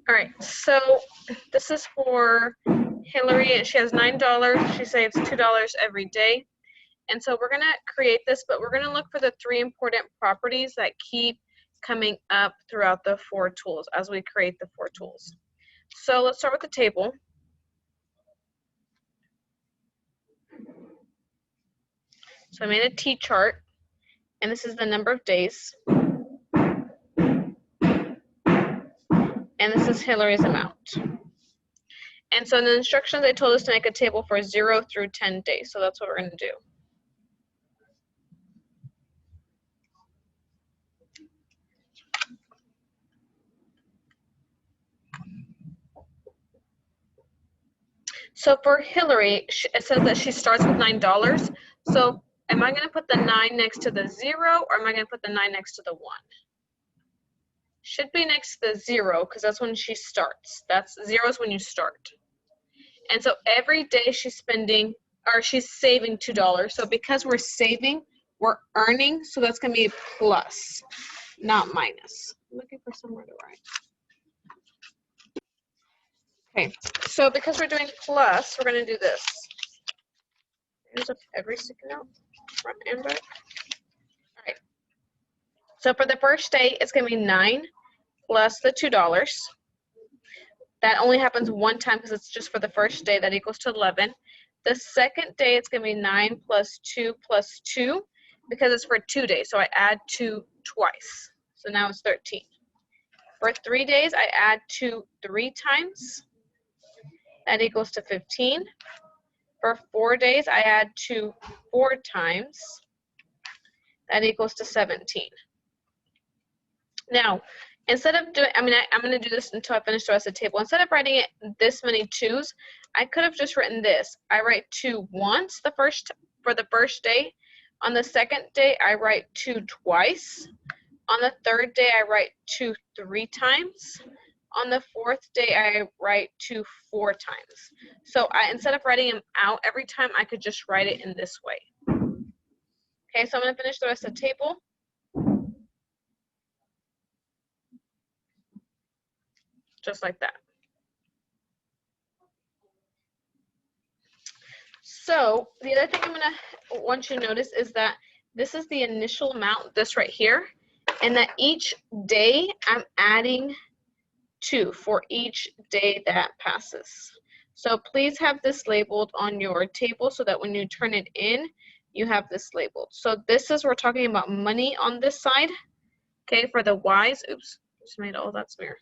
All right, so this is for Hillary, and she has $9. She saves $2 every day. And so we're going to create this, but we're going to look for the 3 important properties that keep coming up throughout the 4 tools as we create the 4 tools. So let's start with the table. So I made a T-chart, and this is the number of days. And this is Hillary's amount. And so in the instructions, they told us to make a table for 0 through 10 days. So that's what we're going to do. So for Hillary, it says that she starts with $9. So am I going to put the 9 next to the 0, or am I going to put the 9 next to the 1? Should be next to the 0 because that's when she starts. That's 0 is when you start. And so every day she's spending, or she's saving $2. So because we're saving, we're earning. So that's going to be plus, not minus. I'm looking for somewhere to write. Okay, so because we're doing plus, we're going to do this. Ends up every sticky note, front and back. All right. So for the first day, it's going to be 9 plus the $2. That only happens one time because it's just for the first day. That equals to 11. The second day, it's going to be 9 plus 2 plus 2 because it's for 2 days. So I add 2 twice. So now it's 13. For 3 days, I add 2 3 times. That equals to 15. For 4 days, I add 2 4 times. That equals to 17. Now, instead of doing, I'm going to do this until I finish the rest of the table. Instead of writing it this many 2s, I could have just written this. I write 2 once for the first day. On the second day, I write 2 twice. On the third day, I write 2 3 times. On the fourth day, I write 2 4 times. So instead of writing them out every time, I could just write it in this way. Okay, so I'm going to finish the rest of the table. Just like that. So the other thing I'm going to want you to notice is that this is the initial amount, this right here, and that each day I'm adding 2 for each day that passes. So please have this labeled on your table so that when you turn it in, you have this labeled. So this is, we're talking about money on this side, okay, for the Y's. Oops, just made all that smear.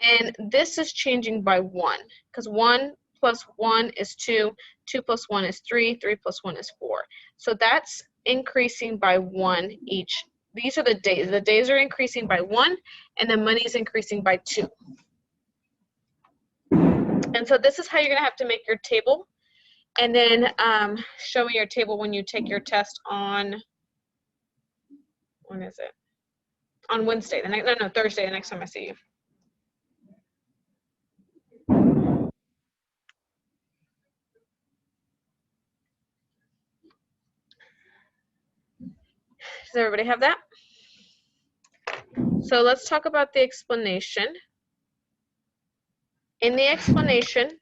And this is changing by 1 because 1 plus 1 is 2, 2 plus 1 is 3, 3 plus 1 is 4. So that's increasing by 1 each. These are the days. The days are increasing by 1, and the money is increasing by 2. And so this is how you're going to have to make your table. And then show me your table when you take your test on, when is it? On Wednesday. Thursday, the next time I see you. Does everybody have that? So let's talk about the explanation. In the explanation,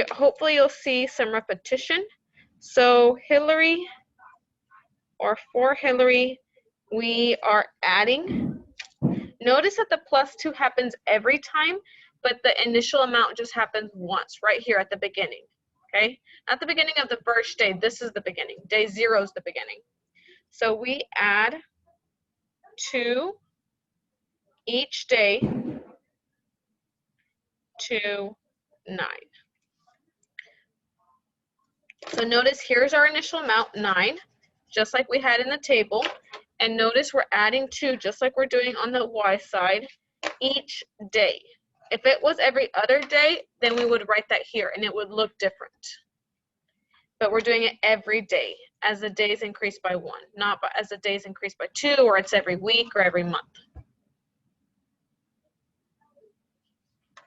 hopefully you'll see some repetition. So Hillary, or for Hillary, we are adding. Notice that the plus 2 happens every time, but the initial amount just happens once, right here at the beginning, okay? Not the beginning of the first day. This is the beginning. Day 0 is the beginning. So we add 2 each day to 9. So notice here's our initial amount, 9, just like we had in the table. And notice we're adding 2, just like we're doing on the Y side, each day. If it was every other day, then we would write that here, and it would look different. But we're doing it every day as the days increase by 1, not as the days increase by 2, or it's every week or every month.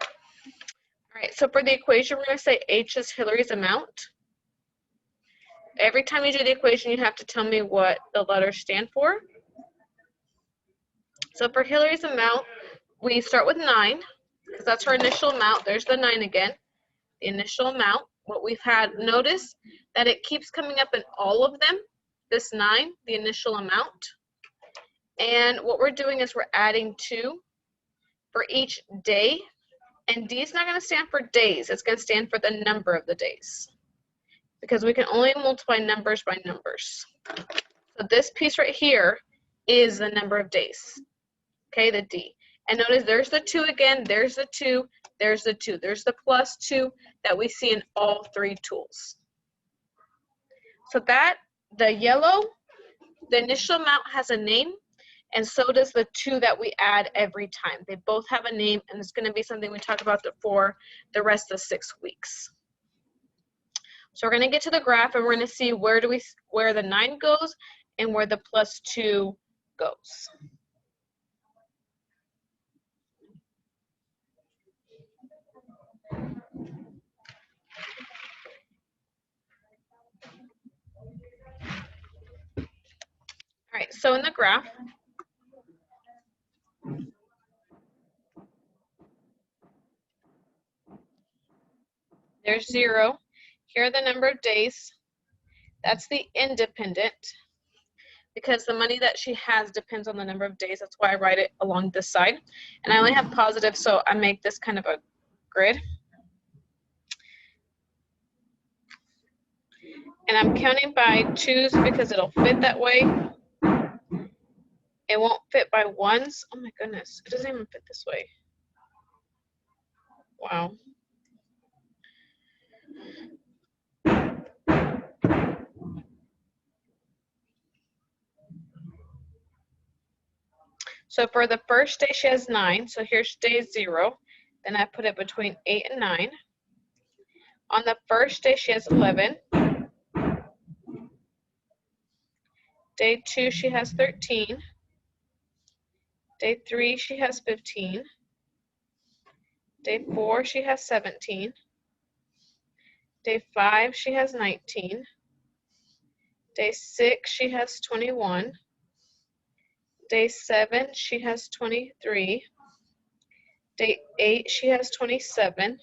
All right, so for the equation, we're going to say H is Hillary's amount. Every time you do the equation, you have to tell me what the letters stand for. So for Hillary's amount, we start with 9. because that's our initial amount. There's the 9 again, the initial amount. What we've had, notice that it keeps coming up in all of them, this 9, the initial amount. And what we're doing is we're adding 2 for each day. And D is not going to stand for days. It's going to stand for the number of the days, because we can only multiply numbers by numbers. So this piece right here is the number of days, okay, the D. And notice there's the 2 again, there's the 2, there's the 2. There's the +2 that we see in all 3 tools. So that, the yellow, the initial amount has a name, and so does the 2 that we add every time. They both have a name, and it's going to be something we talk about for the rest of 6 weeks. So we're going to get to the graph, and we're going to see where the 9 goes and where the +2 goes. All right, so in the graph, there's 0. Here are the number of days. That's the independent, because the money that she has depends on the number of days. That's why I write it along this side. And I only have positive, so I make this kind of a grid. And I'm counting by 2s because it'll fit that way. It won't fit by 1s. Oh my goodness, it doesn't even fit this way. Wow. So for the first day, she has 9. So here's day 0. Then I put it between 8 and 9. On the first day, she has 11. Day 2, she has 13. Day 3, she has 15. Day 4, she has 17. Day 5, she has 19. Day 6, she has 21. Day 7, she has 23. Day 8, she has 27.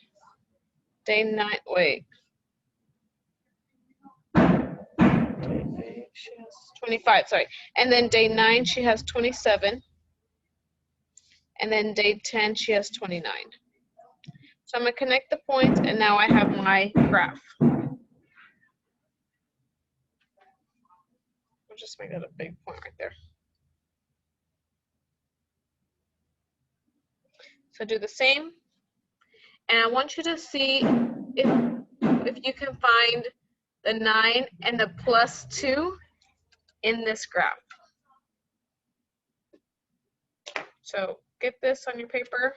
Day 9, wait. Day 8, she has 25, sorry. And then day 9, she has 27. And then day 10, she has 29. So I'm going to connect the points, and now I have my graph. We'll just make that a big point right there. So do the same, and I want you to see if you can find the 9 and the +2 in this graph. So get this on your paper.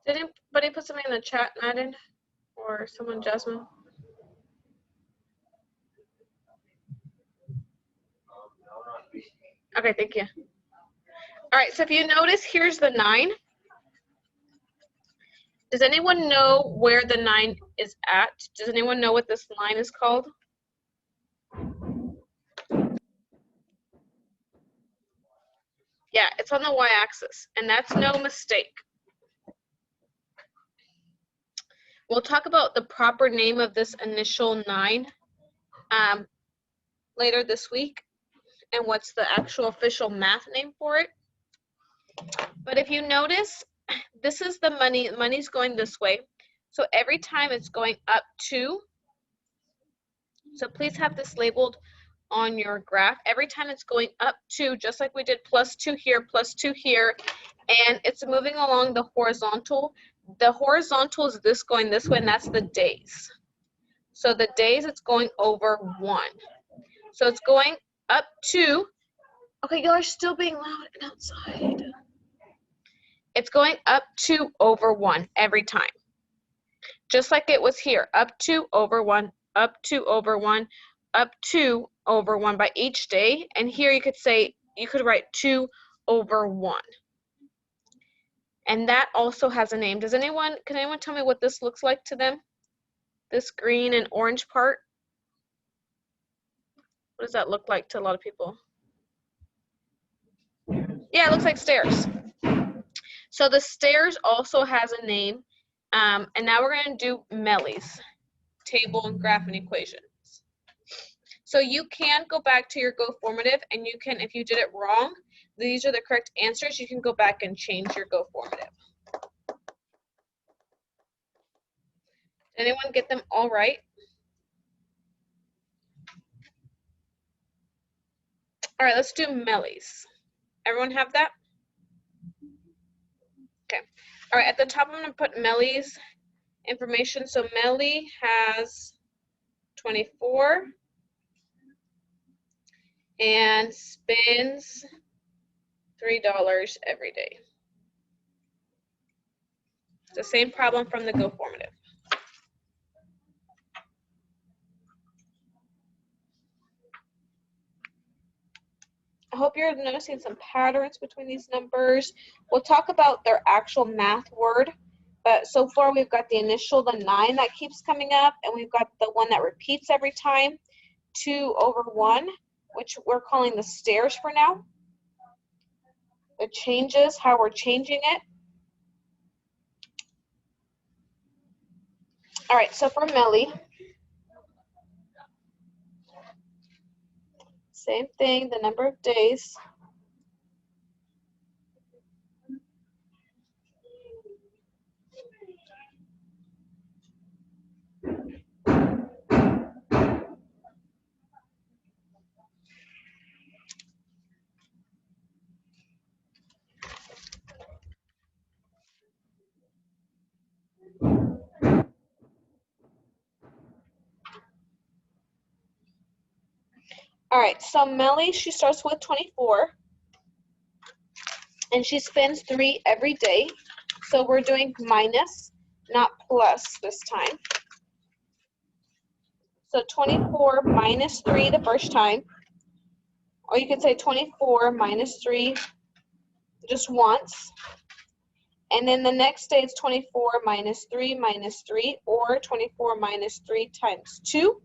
Did anybody put something in the chat, Madden, or someone, Jasmine? Okay, thank you. All right, so if you notice, here's the 9. Does anyone know where the 9 is at? Does anyone know what this line is called? Yeah, it's on the y-axis, and that's no mistake. We'll talk about the proper name of this initial 9 later this week, and what's the actual official math name for it. But if you notice, this is the money. Money's going this way. So every time it's going up 2. So please have this labeled on your graph. Every time it's going up 2, just like we did +2 here, +2 here, and it's moving along the horizontal. The horizontal is this going this way, and that's the days. So the days, it's going over 1. So it's going up 2. Okay, y'all are still being loud and outside. It's going up 2 over 1 every time. Just like it was here, up 2 over 1, up 2 over 1, up 2 over 1 by each day. And here you could say, you could write 2 over 1. And that also has a name. Can anyone tell me what this looks like to them? This green and orange part? What does that look like to a lot of people? Yeah, it looks like stairs. So the stairs also has a name. And now we're going to do MELEs, table and graph and equations. So you can go back to your Go Formative, and you can, if you did it wrong, these are the correct answers, you can go back and change your Go Formative. Did anyone get them all right? All right, let's do MELEs. Everyone have that? Okay. All right, at the top I'm going to put MELEs information. So MELE has 24 and spends $3 every day. It's the same problem from the Go Formative. I hope you're noticing some patterns between these numbers. We'll talk about their actual math word, but so far we've got the initial, the 9 that keeps coming up, and we've got the one that repeats every time, 2 over 1, which we're calling the stairs for now. The changes, how we're changing it. All right, so for MELE, same thing, the number of days. All right, so MELE, she starts with 24, and she spends 3 every day. So we're doing minus, not plus this time. So 24 minus 3 the first time, or you could say 24 minus 3 just once. And then the next day it's 24 minus 3 minus 3, or 24 minus 3 times 2,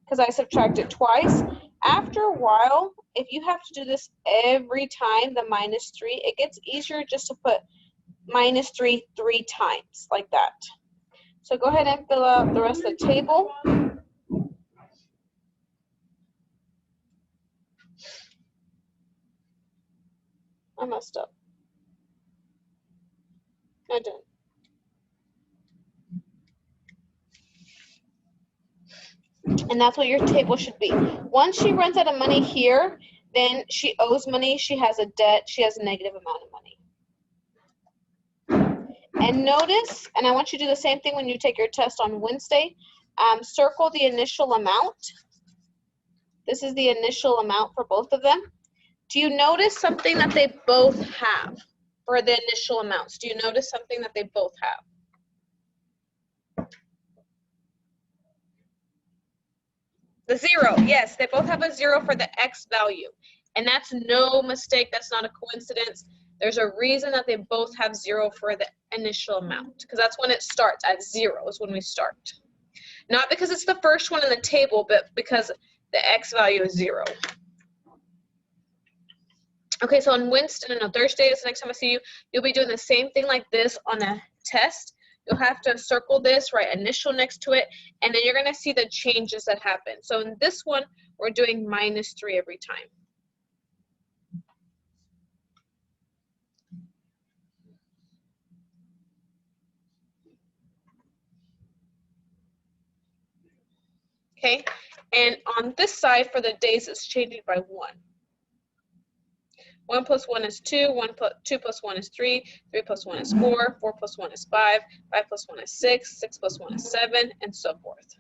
because I subtracted twice. After a while, if you have to do this every time, the minus 3, it gets easier just to put minus 3 3 times, like that. So go ahead and fill out the rest of the table. I messed up. I didn't. And that's what your table should be. Once she runs out of money here, then she owes money, she has a debt, she has a negative amount of money. And notice, and I want you to do the same thing when you take your test on Wednesday, circle the initial amount. This is the initial amount for both of them. Do you notice something that they both have for the initial amounts? Do you notice something that they both have? The 0, yes, they both have a 0 for the X value. And that's no mistake, that's not a coincidence. There's a reason that they both have 0 for the initial amount, because that's when it starts, at 0 is when we start. Not because it's the first one in the table, but because the X value is 0. Okay, so on Wednesday, no, Thursday is the next time I see you, you'll be doing the same thing like this on a test. You'll have to circle this, write initial next to it, and then you're going to see the changes that happen. So in this one, we're doing minus 3 every time. Okay, and on this side for the days, it's changing by 1. 1 plus 1 is 2, 2 plus 1 is 3, 3 plus 1 is 4, 4 plus 1 is 5, 5 plus 1 is 6, 6 plus 1 is 7, and so forth.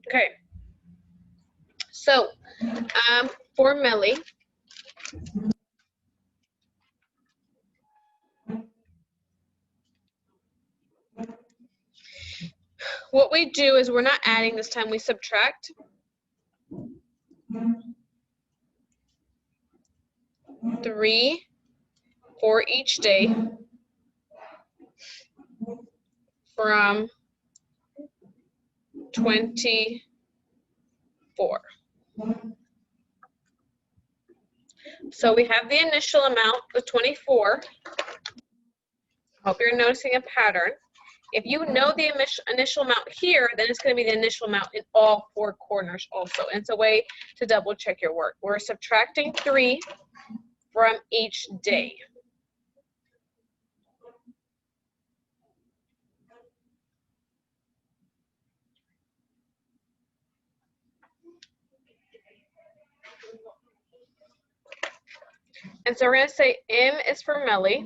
Okay. So for Melly, what we do is we're not adding this time, we subtract. Three for each day from 24. So we have the initial amount, the 24. Hope you're noticing a pattern. If you know the initial amount here, then it's going to be the initial amount in all four corners also. And it's a way to double check your work. We're subtracting 3 from each day. And so we're going to say M is for Melly.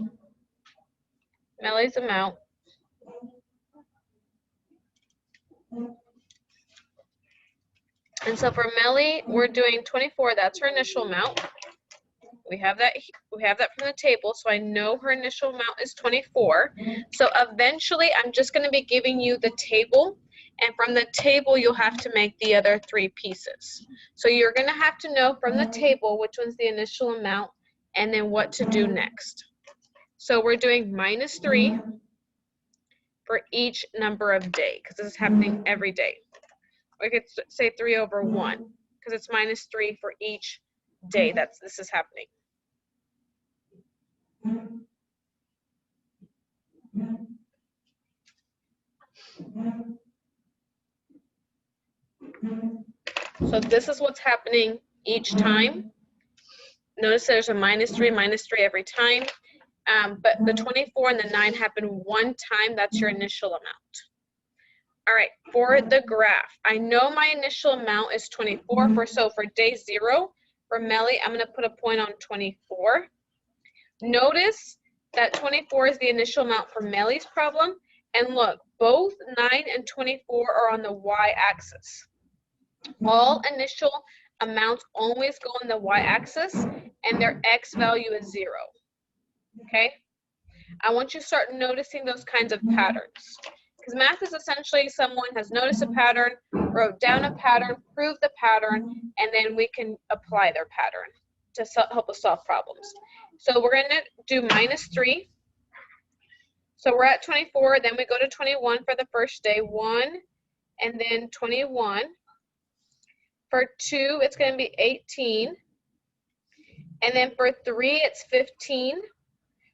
Melly's amount. And so for Melly, we're doing 24. That's her initial amount. We have that from the table, so I know her initial amount is 24. So eventually, I'm just going to be giving you the table, and from the table, you'll have to make the other 3 pieces. So you're going to have to know from the table which one's the initial amount, and then what to do next. So we're doing -3 for each number of day, because this is happening every day. We could say 3 over 1, because it's -3 for each day this is happening. So this is what's happening each time. Notice there's a -3 every time. But the 24 and the 9 happen one time. That's your initial amount. All right, for the graph, I know my initial amount is 24. So for day 0, for Melly, I'm going to put a point on 24. Notice that 24 is the initial amount for Melly's problem. And look, both 9 and 24 are on the y-axis. All initial amounts always go on the y-axis, and their x value is 0. Okay? I want you to start noticing those kinds of patterns. Because math is essentially someone has noticed a pattern, wrote down a pattern, proved the pattern, and then we can apply their pattern to help us solve problems. So we're going to do -3. So we're at 24, then we go to 21 for the first day, 1, and then 21. For 2, it's going to be 18. And then for 3, it's 15,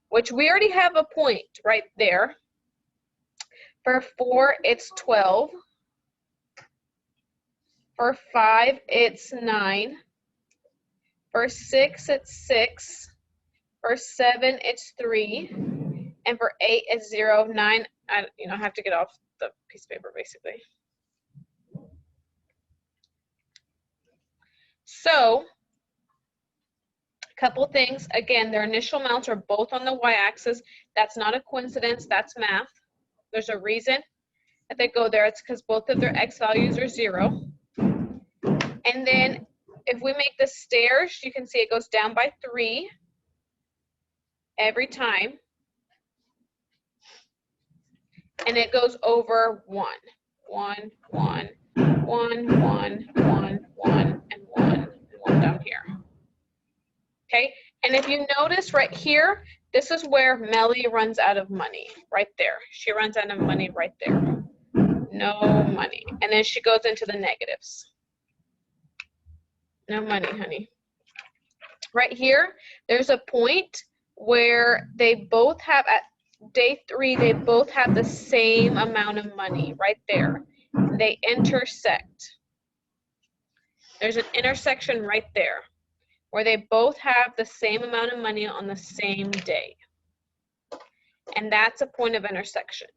which we already have a point right there. For 4, it's 12. For 5, it's 9. For 6, it's 6. For 7, it's 3. And for 8, it's 0. 9, I have to get off the piece of paper, basically. So, a couple things. Again, their initial amounts are both on the y-axis. That's not a coincidence. That's math. There's a reason that they go there. It's because both of their x values are 0. And then if we make the stairs, you can see it goes down by 3 every time. And it goes over 1. 1, 1, 1, 1, 1, 1, and 1 down here. Okay, and if you notice right here, this is where Melly runs out of money, right there. She runs out of money right there. No money. And then she goes into the negatives. No money, honey. Right here, there's a point where they both have, at day 3, they both have the same amount of money right there. They intersect. There's an intersection right there where they both have the same amount of money on the same day. And that's a point of intersection.